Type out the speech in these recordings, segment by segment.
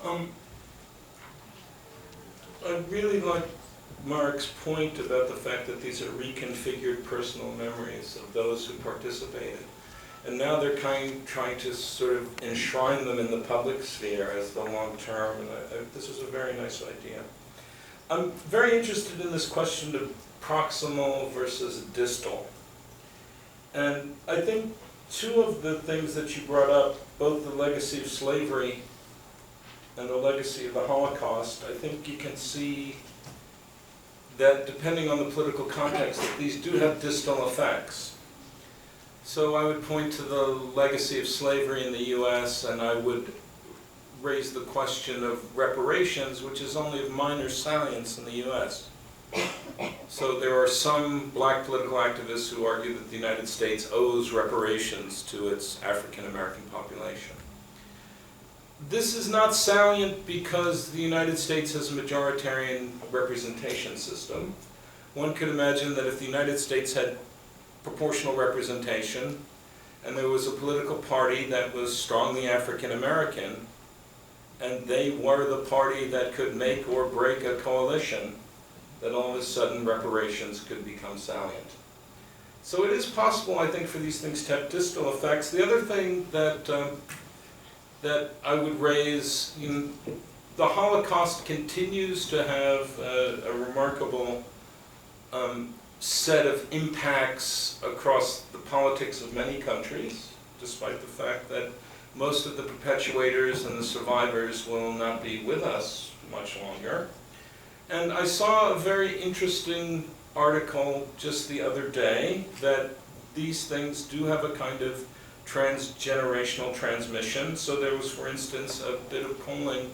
I really like Marek's point about the fact that these are reconfigured personal memories of those who participated. And now they're trying to sort of enshrine them in the public sphere as the long term, and this is a very nice idea. I'm very interested in this question of proximal versus distal. And I think two of the things that you brought up, both the legacy of slavery and the legacy of the Holocaust, I think you can see that depending on the political context, that these do have distal effects. So I would point to the legacy of slavery in the US, and I would raise the question of reparations, which is only of minor salience in the US. So there are some black political activists who argue that the United States owes reparations to its African American population. This is not salient because the United States has a majoritarian representation system. One could imagine that if the United States had proportional representation and there was a political party that was strongly African American and they were the party that could make or break a coalition, that all of a sudden reparations could become salient. So it is possible, I think, for these things to have distal effects. The other thing that I would raise, the Holocaust continues to have a remarkable set of impacts across the politics of many countries, despite the fact that most of the perpetuators and the survivors will not be with us much longer. And I saw a very interesting article just the other day that these things do have a kind of transgenerational transmission. So there was, for instance, a bit of polling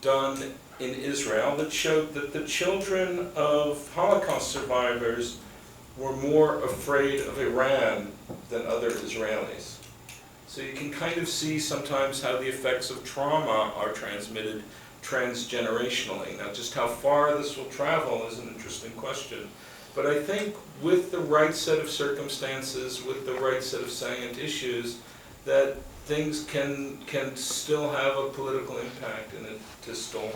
done in Israel that showed that the children of Holocaust survivors were more afraid of Iran than other Israelis. So you can kind of see sometimes how the effects of trauma are transmitted transgenerationally. Now, just how far this will travel is an interesting question. But I think with the right set of circumstances, with the right set of salient issues, that things can still have a political impact in a distal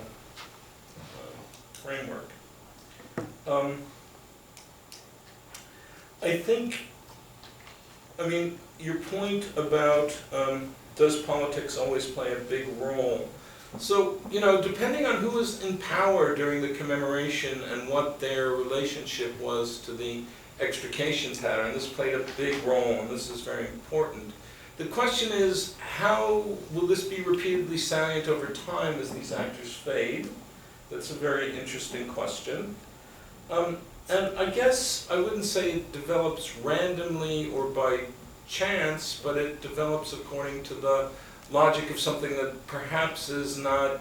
framework. I think, your point about does politics always play a big role? So, depending on who was in power during the commemoration and what their relationship was to the extrications pattern, this played a big role, and this is very important. The question is, how will this be repeatedly salient over time as these actors fade? That's a very interesting question. And I guess I wouldn't say it develops randomly or by chance, but it develops according to the logic of something that perhaps is not,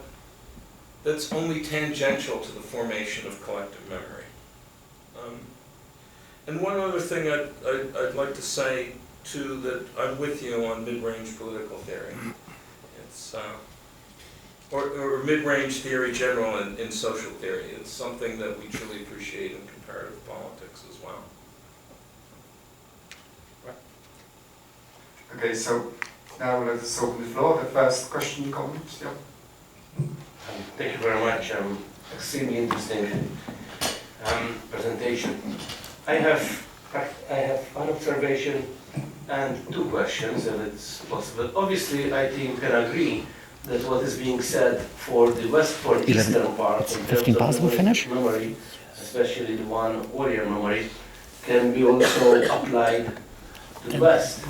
that's only tangential to the formation of collective memory. And one other thing I'd like to say too, that I'm with you on mid-range political theory. It's, or mid-range theory general in social theory. It's something that we truly appreciate in comparative politics as well. Okay, so now let us open the floor. The first question, comments, yeah. Thank you very much. Extremely interesting presentation. I have one observation and two questions, if it's possible. Obviously, I think we can agree that what is being said for the eastern part, in terms of memory, especially the one warrior memory, can be also applied to the West.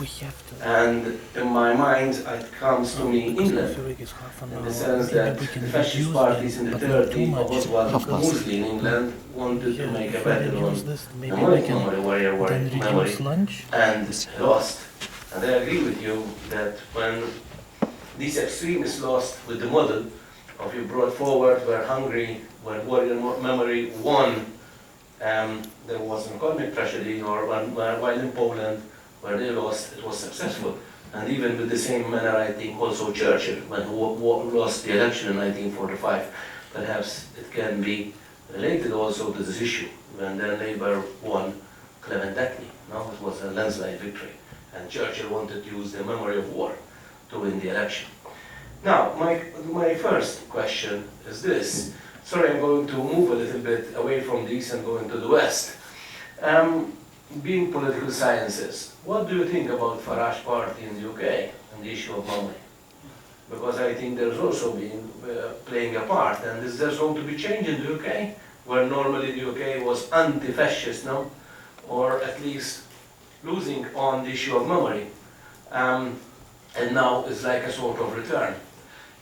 And in my mind, it comes to me England, in the sense that the fascist parties in the 30s, mostly in England, wanted to make a battle on the warrior memory, and lost. And I agree with you that when these extremists lost with the model of you brought forward where Hungary, when warrior memory won, there was an economic tragedy, or while in Poland, where they lost, it was successful. And even with the same manner, I think also Churchill, when he lost the election in 1945, perhaps it can be related also to this issue, when then Labour won Clement-Attlee. No, it was a landslide victory. And Churchill wanted to use the memory of war to win the election. Now, my first question is this. Sorry, I'm going to move a little bit away from the East and go into the West. Being political sciences, what do you think about Farage party in the UK and the issue of memory? Because I think there's also been playing a part, and is there going to be change in the UK, where normally the UK was anti-fascist, no? Or at least losing on the issue of memory, and now it's like a sort of return.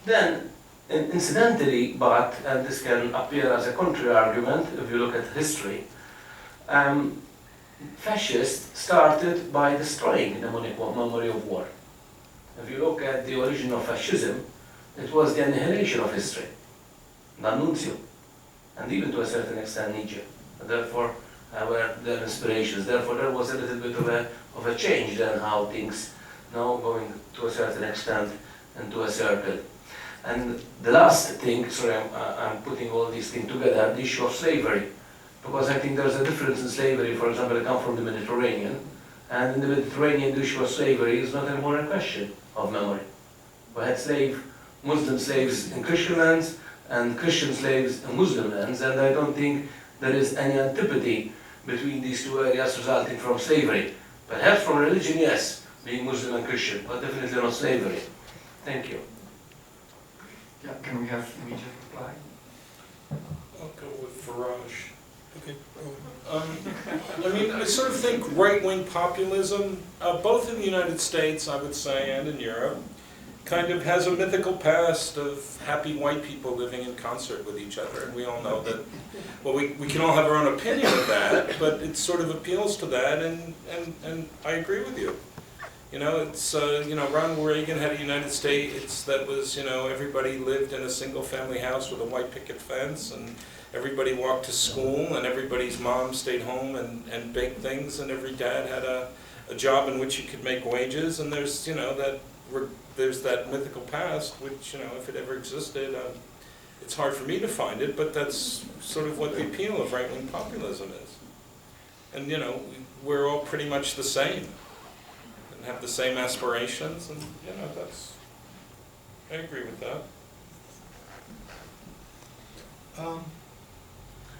Then, incidentally, but, and this can appear as a counter-argument if you look at history, fascists started by destroying the memory of war. If you look at the origin of fascism, it was the annihilation of history, D'Annunzio, and even to a certain extent Nietzsche. Therefore, were their inspirations. Therefore, there was a little bit of a change then how things now going to a certain extent into a circle. And the last thing, sorry, I'm putting all these things together, the issue of slavery. Because I think there's a difference in slavery, for example, I come from the Mediterranean, and in the Mediterranean the issue of slavery is not anymore a question of memory. We had Muslim slaves in Christian lands, and Christian slaves in Muslim lands, and I don't think there is any antipathy between these two areas resulting from slavery. Perhaps from religion, yes, being Muslim and Christian, but definitely not slavery. Thank you. Yeah, can we have immediate reply? I'll go with Farage. Okay. I mean, I sort of think right-wing populism, both in the United States, I would say, and in Europe, kind of has a mythical past of happy white people living in concert with each other. And we all know that, well, we can all have our own opinion of that, but it sort of appeals to that, and I agree with you. You know, it's, Ronald Reagan had a United States that was, everybody lived in a single-family house with a white picket fence, and everybody walked to school, and everybody's mom stayed home and baked things, and every dad had a job in which he could make wages, and there's, there's that mythical past, which, if it ever existed, it's hard for me to find it, but that's sort of what the appeal of right-wing populism is. And, we're all pretty much the same, and have the same aspirations, and, I agree with that.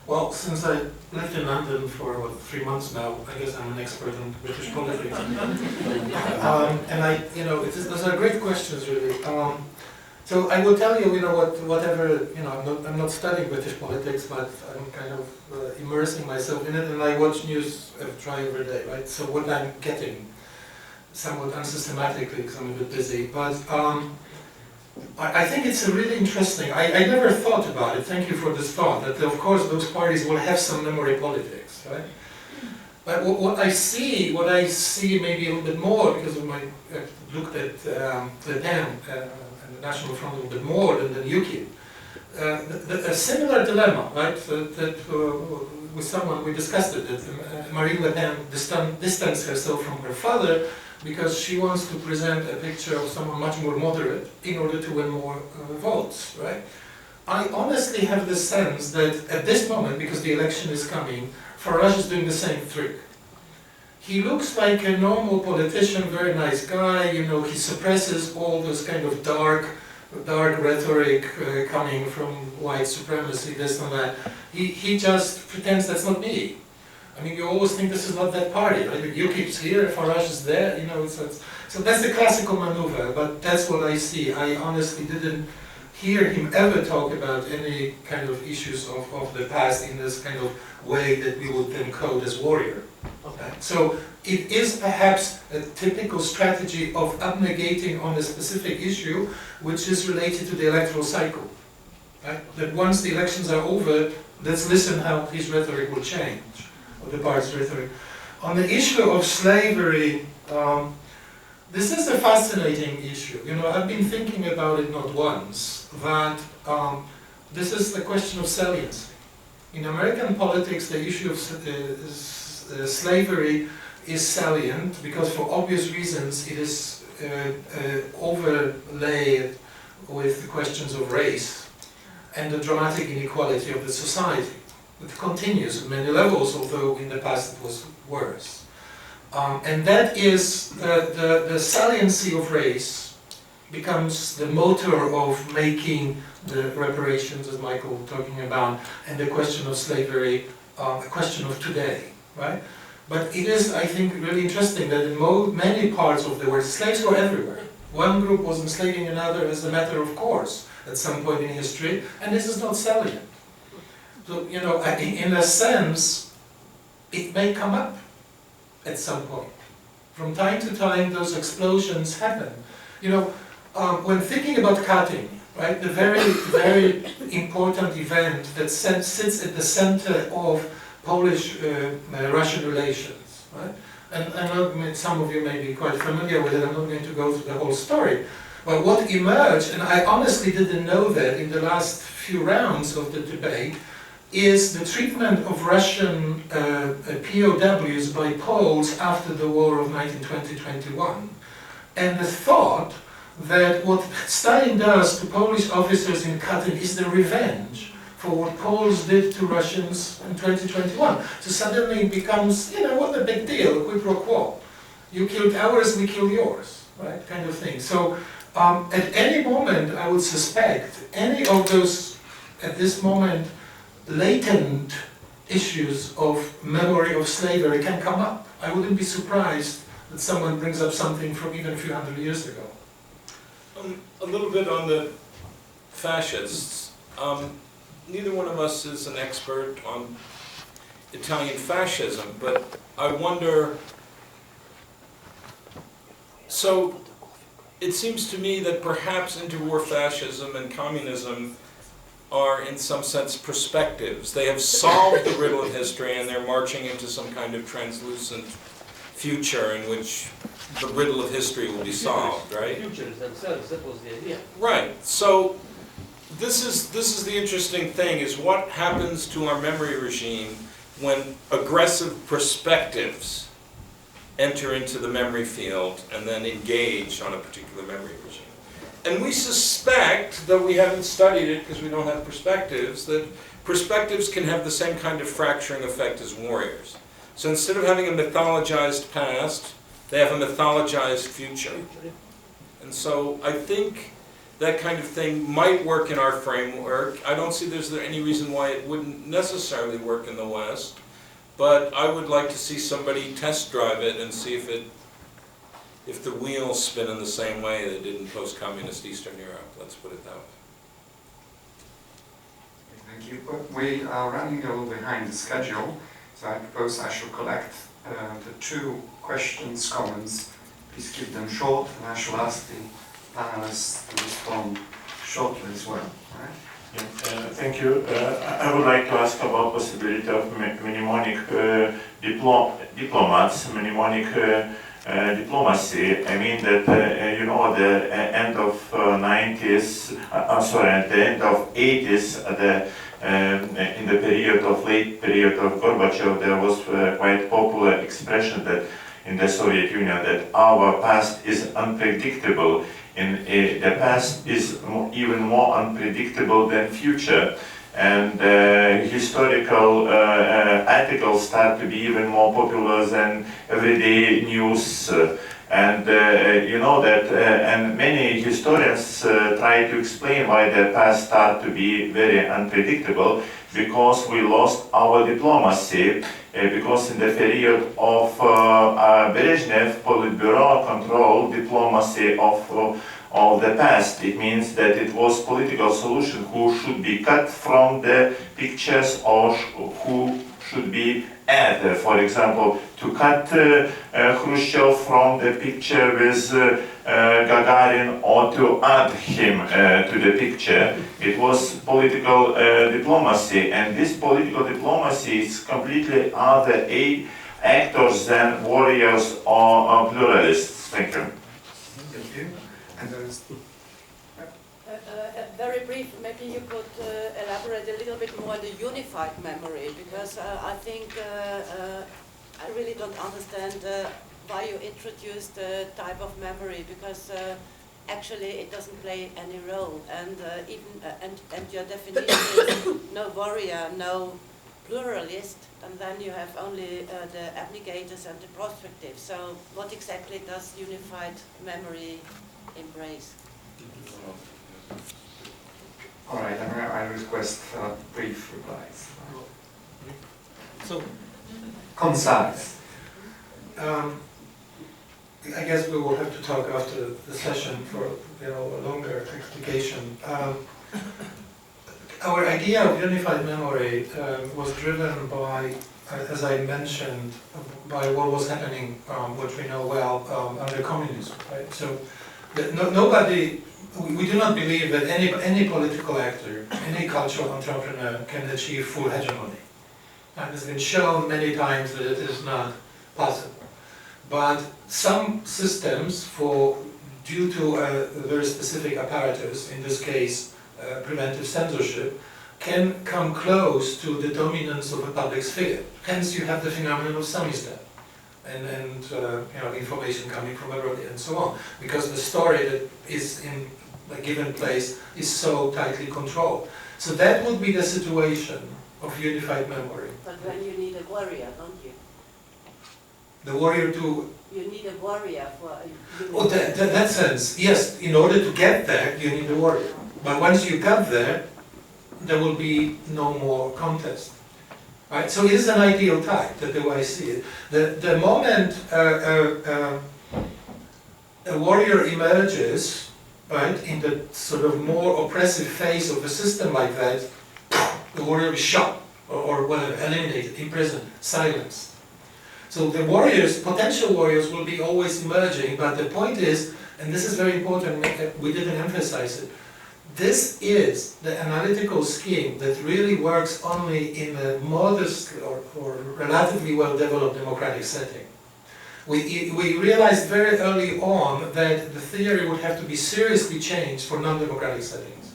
Well, since I lived in London for 3 months now, I guess I'm an expert in British politics. And those are great questions, really. So I will tell you, whatever, I'm not studying British politics, but I'm kind of immersing myself in it, and I watch news try every day, right? So what I'm getting, somewhat unsystematically, because I'm a bit busy, but I think it's a really interesting, I never thought about it, thank you for this thought, that of course those parties will have some memory politics, right? But what I see maybe a little bit more, because of I've looked at the DEM and the National Front a little bit more than UKIP. A similar dilemma, right, that with someone, we discussed it, that Marine Le Pen distanced herself from her father, because she wants to present a picture of someone much more moderate in order to win more votes, right? I honestly have the sense that at this moment, because the election is coming, Farage is doing the same trick. He looks like a normal politician, very nice guy, he suppresses all those kind of dark rhetoric coming from white supremacy, this and that. He just pretends that's not me. I mean, you always think this is not that party, right? UKIP's here, Farage is there, so that's the classical maneuver, but that's what I see. I honestly didn't hear him ever talk about any kind of issues of the past in this kind of way that we would then code as warrior. Okay. So it is perhaps a typical strategy of abnegating on a specific issue, which is related to the electoral cycle. Right? That once the elections are over, let's listen how his rhetoric will change. The party's rhetoric. On the issue of slavery, this is a fascinating issue. I've been thinking about it not once, that this is the question of saliency. In American politics, the issue of slavery is salient because for obvious reasons it is overlaid with the questions of race and the dramatic inequality of the society. It continues at many levels, although in the past it was worse. And that is the saliency of race becomes the motor of making the reparations, as Michael was talking about, and the question of slavery a question of today, right? But it is, I think, really interesting that in many parts of the world, slaves were everywhere. One group was enslaving another as a matter of course at some point in history, and this is not salient. So, you know, in a sense, it may come up at some point. From time to time, those explosions happen. You know, when thinking about cutting, right, the very, very important event that sits at the center of Polish-Russian relations, right? And some of you may be quite familiar with it, I'm not going to go through the whole story. But what emerged, and I honestly didn't know that in the last few rounds of the debate, is the treatment of Russian POWs by Poles after the war of 1920-21. And the thought that what Stalin does to Polish officers in Katyn is the revenge for what Poles did to Russians in 2021. So suddenly it becomes, you know, what a big deal, quid pro quo. You killed ours, we kill yours, right, kind of thing. So at any moment, I would suspect any of those, at this moment, latent issues of memory of slavery can come up. I wouldn't be surprised that someone brings up something from even a few hundred years ago. A little bit on the fascists. Neither one of us is an expert on Italian fascism, but I wonder, so it seems to me that perhaps interwar fascism and communism are in some sense perspectives. They have solved the riddle of history and they're marching into some kind of translucent future in which the riddle of history will be solved, right? Futures themselves, that was the idea. Right. So this is the interesting thing, is what happens to our memory regime when aggressive perspectives enter into the memory field and then engage on a particular memory regime. And we suspect, though we haven't studied it because we don't have perspectives, that perspectives can have the same kind of fracturing effect as warriors. So instead of having a mythologized past, they have a mythologized future. And so I think that kind of thing might work in our framework. I don't see there's any reason why it wouldn't necessarily work in the West, but I would like to see somebody test drive it and see if the wheels spin in the same way they did in post-communist Eastern Europe. Let's put it that way. Thank you. We are running a little behind the schedule, so I propose I shall collect the two questions, comments. Please keep them short, and I shall ask the panelists to respond shortly as well. All right? Thank you. I would like to ask about possibility of mnemonic diplomats, mnemonic diplomacy. I mean that, you know, the end of 90s, at the end of 80s, in the late period of Gorbachev, there was quite popular expression that in the Soviet Union that our past is unpredictable. The past is even more unpredictable than future, and historical articles start to be even more popular than everyday news. You know that, and many historians try to explain why the past start to be very unpredictable, because we lost our diplomacy, because in the period of Brezhnev, Politburo controlled diplomacy of the past. It means that it was political solution who should be cut from the pictures or who should be added. For example, to cut Khrushchev from the picture with Gagarin or to add him to the picture. It was political diplomacy, and this political diplomacy is completely other actors than warriors or pluralists. Thank you. Thank you. And there is very brief, maybe you could elaborate a little bit more on the unified memory, because I think I really don't understand why you introduced the type of memory, because actually it doesn't play any role, and and your definition is no warrior, no pluralist, and then you have only the abnegators and the prospective. So what exactly does unified memory embrace? All right, I request brief replies. So, Concise. I guess we will have to talk after the session for a longer explication. Our idea of unified memory was driven by, as I mentioned, by what was happening, which we know well, under communism. Right? So, nobody. We do not believe that any political actor, any cultural entrepreneur can achieve full hegemony. And it's been shown many times that it is not possible. But some systems, due to a very specific apparatus, in this case preventive censorship, can come close to the dominance of a public sphere. Hence you have the phenomenon of samizdat and information coming from abroad and so on, because the story that is in a given place is so tightly controlled. So that would be the situation of unified memory. But when you need a warrior, don't you? The warrior to... You need a warrior for... Oh, that sense, yes, in order to get there, you need a warrior. But once you got there, there will be no more contest. Right? So it is an ideal type, that's the way I see it. The moment a warrior emerges, right, in the sort of more oppressive phase of a system like that, the warrior is shot or whatever, eliminated, imprisoned, silenced. So the warriors, potential warriors, will be always emerging, but the point is, and this is very important, we didn't emphasize it, this is the analytical scheme that really works only in a modest or relatively well-developed democratic setting. We realized very early on that the theory would have to be seriously changed for non-democratic settings.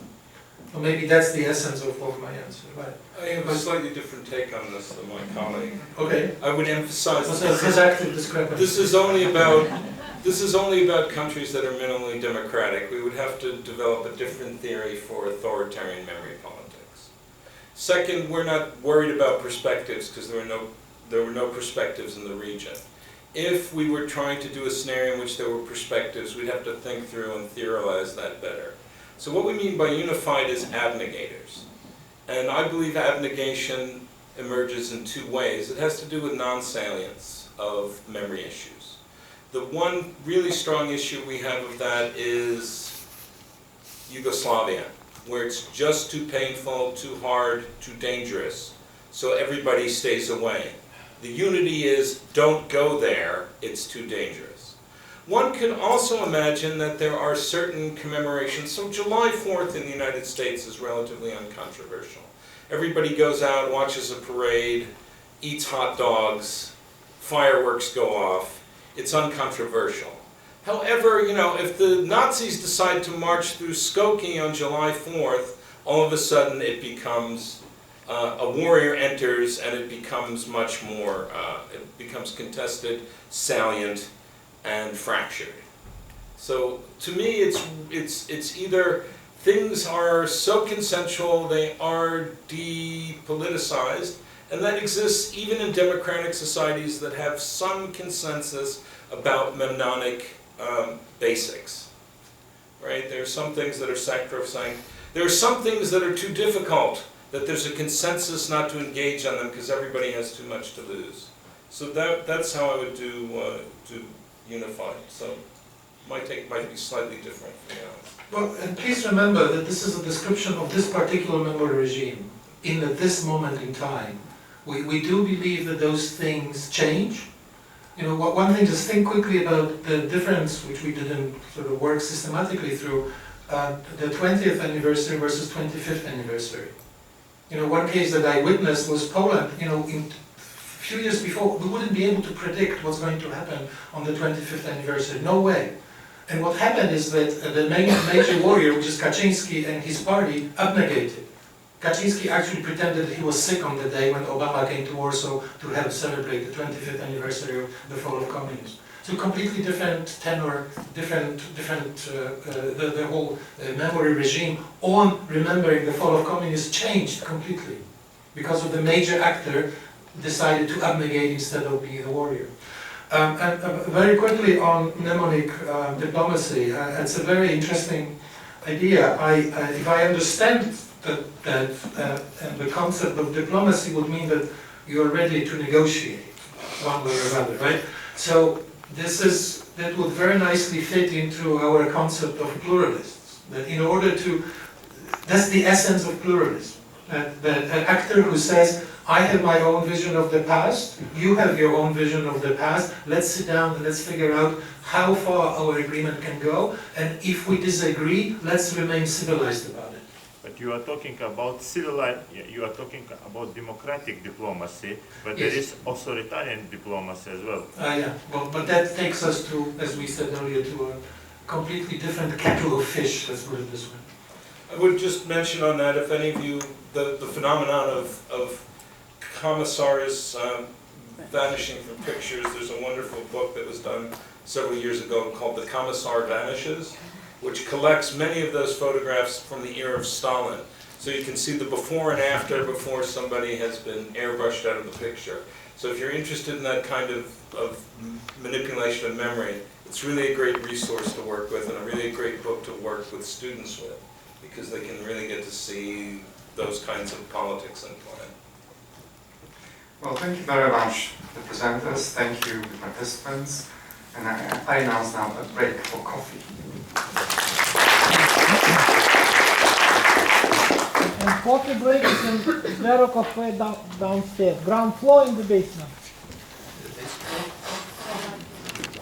So maybe that's the essence of my answer. Right? I have a slightly different take on this than my colleague. Okay. I would emphasize this is only about countries that are minimally democratic. We would have to develop a different theory for authoritarian memory politics. Second, we're not worried about perspectives because there were no perspectives in the region. If we were trying to do a scenario in which there were perspectives, we'd have to think through and theorize that better. So what we mean by unified is abnegators. And I believe abnegation emerges in two ways. It has to do with non-salience of memory issues. The one really strong issue we have of that is Yugoslavia, where it's just too painful, too hard, too dangerous, so everybody stays away. The unity is, don't go there, it's too dangerous. One can also imagine that there are certain commemorations. So July 4th in the United States is relatively uncontroversial. Everybody goes out, watches a parade, eats hot dogs, fireworks go off. It's uncontroversial. However, if the Nazis decide to march through Skokie on July 4th, all of a sudden it becomes, a warrior enters and it becomes much more, it becomes contested, salient, and fractured. So to me it's either things are so consensual they are depoliticized, and that exists even in democratic societies that have some consensus about mnemonic basics. Right? There are some things that are sacrosanct. There are some things that are too difficult, that there's a consensus not to engage on them because everybody has too much to lose. So that's how I would do unified. So my take might be slightly different from yours. Well, and please remember that this is a description of this particular memory regime in this moment in time. We do believe that those things change. One thing, just think quickly about the difference, which we didn't sort of work systematically through, the 20th anniversary versus 25th anniversary. One case that I witnessed was Poland. In a few years before, we wouldn't be able to predict what's going to happen on the 25th anniversary. No way. And what happened is that the major warrior, which is Kaczynski and his party, abnegated. Kaczynski actually pretended that he was sick on the day when Obama came to Warsaw to help celebrate the 25th anniversary of the fall of communism. So completely different tenor, the whole memory regime on remembering the fall of communism changed completely because of the major actor decided to abnegate instead of being the warrior. And very quickly on mnemonic diplomacy, it's a very interesting idea. If I understand that the concept of diplomacy would mean that you are ready to negotiate one way or another, right? So that would very nicely fit into our concept of pluralists. That in order to, that's the essence of pluralism. That an actor who says, I have my own vision of the past, you have your own vision of the past, let's sit down and let's figure out how far our agreement can go, and if we disagree, let's remain civilized about it. But you are talking about you are talking about democratic diplomacy, but Yes. there is authoritarian diplomacy as well. Yeah, well, but that takes us to, as we said earlier, to a completely different kettle of fish, let's put it this way. I would just mention on that, if any of you, the phenomenon of commissars vanishing from pictures, there's a wonderful book that was done several years ago called The Commissar Vanishes, which collects many of those photographs from the era of Stalin. So you can see the before and after, before somebody has been airbrushed out of the picture. So if you're interested in that kind of manipulation of memory, it's really a great resource to work with and a really great book to work with students with, because they can really get to see those kinds of politics in play. Well, thank you very much, the presenters. Thank you, the participants. And I announce now a break for coffee. And coffee break is in Vero Cafe downstairs, ground floor in the basement.